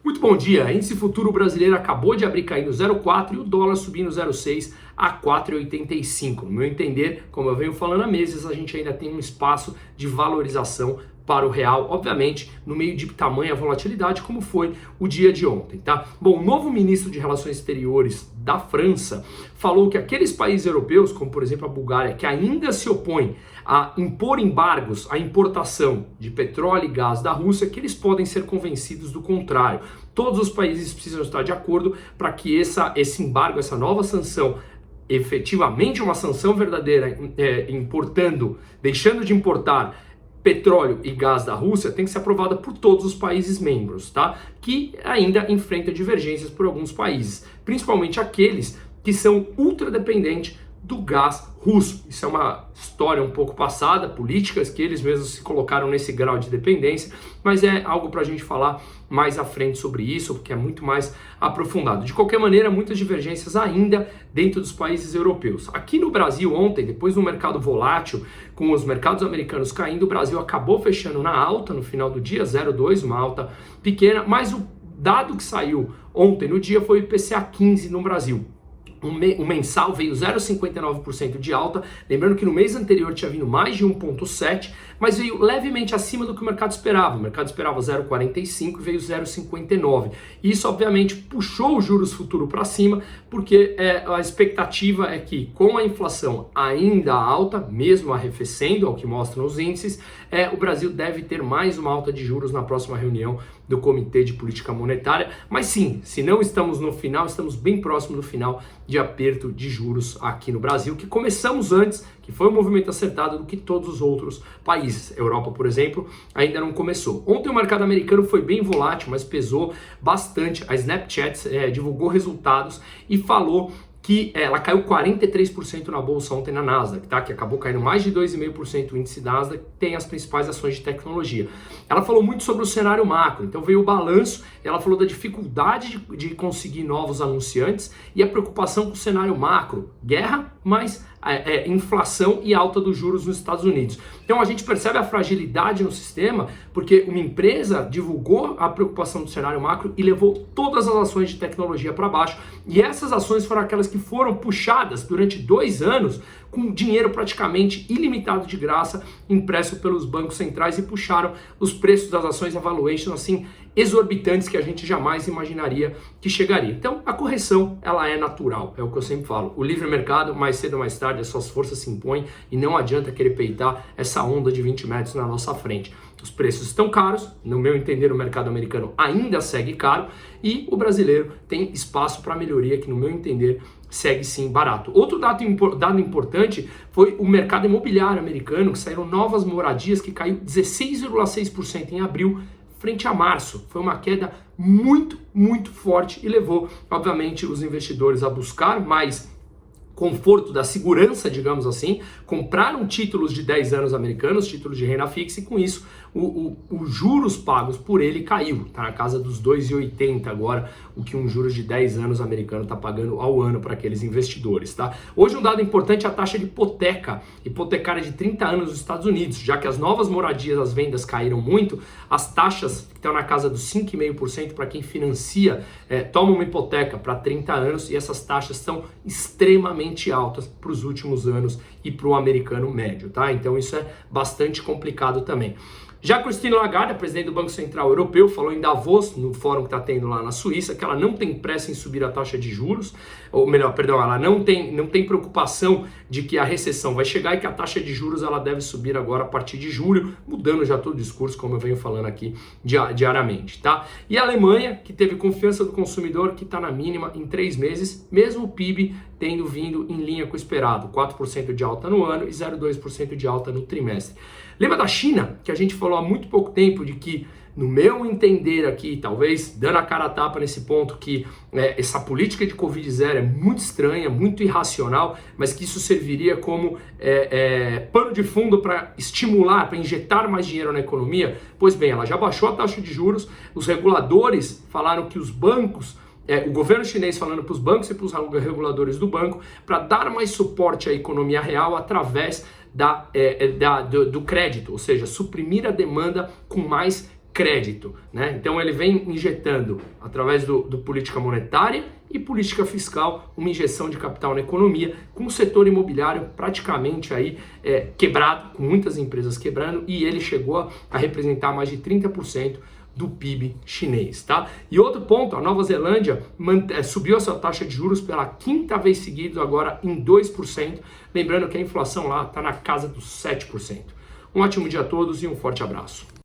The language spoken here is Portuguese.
Muito bom dia. Índice futuro brasileiro acabou de abrir caindo 0,4 e o dólar subindo 0,6 a 4,85. No meu entender, como eu venho falando há meses, a gente ainda tem um espaço de valorização para o real, obviamente, no meio de tamanha volatilidade, como foi o dia de ontem, tá? Bom, o novo ministro de Relações Exteriores da França falou que aqueles países europeus, como por exemplo a Bulgária, que ainda se opõem a impor embargos à importação de petróleo e gás da Rússia, que eles podem ser convencidos do contrário. Todos os países precisam estar de acordo para que esse embargo, essa nova sanção, efetivamente uma sanção verdadeira, deixando de importar petróleo e gás da Rússia, tem que ser aprovada por todos os países membros, tá? Que ainda enfrentam divergências por alguns países, principalmente aqueles que são ultra dependentes do gás russo. Isso é uma história um pouco passada, políticas que eles mesmos se colocaram nesse grau de dependência, mas é algo para a gente falar mais à frente sobre isso, porque é muito mais aprofundado. De qualquer maneira, muitas divergências ainda dentro dos países europeus. Aqui no Brasil ontem, depois do mercado volátil, com os mercados americanos caindo, o Brasil acabou fechando na alta no final do dia, 0,2, uma alta pequena, mas o dado que saiu ontem no dia foi o IPCA 15 no Brasil. O mensal veio 0,59% de alta, lembrando que no mês anterior tinha vindo mais de 1,7%, mas veio levemente acima do que o mercado esperava. O mercado esperava 0,45% e veio 0,59%. Isso, obviamente, puxou os juros futuros para cima, porque a expectativa é que, com a inflação ainda alta, mesmo arrefecendo, ao que mostram os índices, o Brasil deve ter mais uma alta de juros na próxima reunião do Comitê de Política Monetária. Mas sim, se não estamos no final, estamos bem próximo do final de aperto de juros aqui no Brasil, que começamos antes, que foi um movimento acertado do que todos os outros países. Europa, por exemplo, ainda não começou. Ontem o mercado americano foi bem volátil, mas pesou bastante. A Snapchat divulgou resultados e falou que ela caiu 43% na bolsa ontem na Nasdaq, tá? Que acabou caindo mais de 2,5% o índice Nasdaq, tem as principais ações de tecnologia. Ela falou muito sobre o cenário macro, então veio o balanço, ela falou da dificuldade de conseguir novos anunciantes e a preocupação com o cenário macro, guerra, mas inflação e alta dos juros nos Estados Unidos. Então a gente percebe a fragilidade no sistema, porque uma empresa divulgou a preocupação do cenário macro e levou todas as ações de tecnologia para baixo, e essas ações foram aquelas que foram puxadas durante 2 anos com dinheiro praticamente ilimitado de graça impresso pelos bancos centrais e puxaram os preços das ações, a valuation assim exorbitantes que a gente jamais imaginaria que chegaria. Então a correção ela é natural, é o que eu sempre falo. O livre mercado, mais cedo ou mais tarde, as suas forças se impõem e não adianta querer peitar essa onda de 20 metros na nossa frente. Os preços estão caros, no meu entender o mercado americano ainda segue caro e o brasileiro tem espaço para melhoria que no meu entender segue sim barato. Outro dado importante foi o mercado imobiliário americano, que saíram novas moradias que caiu 16,6% em abril frente a março. Foi uma queda muito, muito forte e levou, obviamente, os investidores a buscar mais conforto da segurança, digamos assim, compraram títulos de 10 anos americanos, títulos de renda fixa, e com isso os juros pagos por ele caiu, tá na casa dos 2,80 agora, o que um juros de 10 anos americano está pagando ao ano para aqueles investidores, tá? Hoje um dado importante é a taxa de hipotecária de 30 anos nos Estados Unidos, já que as novas moradias, as vendas caíram muito, as taxas que estão na casa dos 5,5% para quem financia, toma uma hipoteca para 30 anos, e essas taxas são extremamente altas para os últimos anos e para o americano médio, tá? Então isso é bastante complicado também. Já Christine Lagarde, a presidente do Banco Central Europeu, falou em Davos, no fórum que está tendo lá na Suíça, que ela não tem pressa em subir a taxa de juros, ou melhor, perdão, ela não tem preocupação de que a recessão vai chegar e que a taxa de juros ela deve subir agora a partir de julho, mudando já todo o discurso, como eu venho falando aqui diariamente, tá? E a Alemanha, que teve confiança do consumidor, que está na mínima em 3 meses, mesmo o PIB tendo vindo em linha com o esperado, 4% de alta no ano e 0,2% de alta no trimestre. Lembra da China, que a gente falou há muito pouco tempo de que, no meu entender aqui, talvez dando a cara a tapa nesse ponto, que essa política de Covid-0 é muito estranha, muito irracional, mas que isso serviria como pano de fundo para estimular, para injetar mais dinheiro na economia? Pois bem, ela já baixou a taxa de juros, os reguladores falaram que os bancos, o governo chinês falando para os bancos e para os reguladores do banco, para dar mais suporte à economia real através do crédito, ou seja, suprimir a demanda com mais crédito, né? Então ele vem injetando, através do política monetária e política fiscal, uma injeção de capital na economia, com o setor imobiliário praticamente aí quebrado, com muitas empresas quebrando, e ele chegou a representar mais de 30% do PIB chinês, tá? E outro ponto, a Nova Zelândia subiu a sua taxa de juros pela quinta vez seguida, agora em 2%, lembrando que a inflação lá está na casa dos 7%. Um ótimo dia a todos e um forte abraço.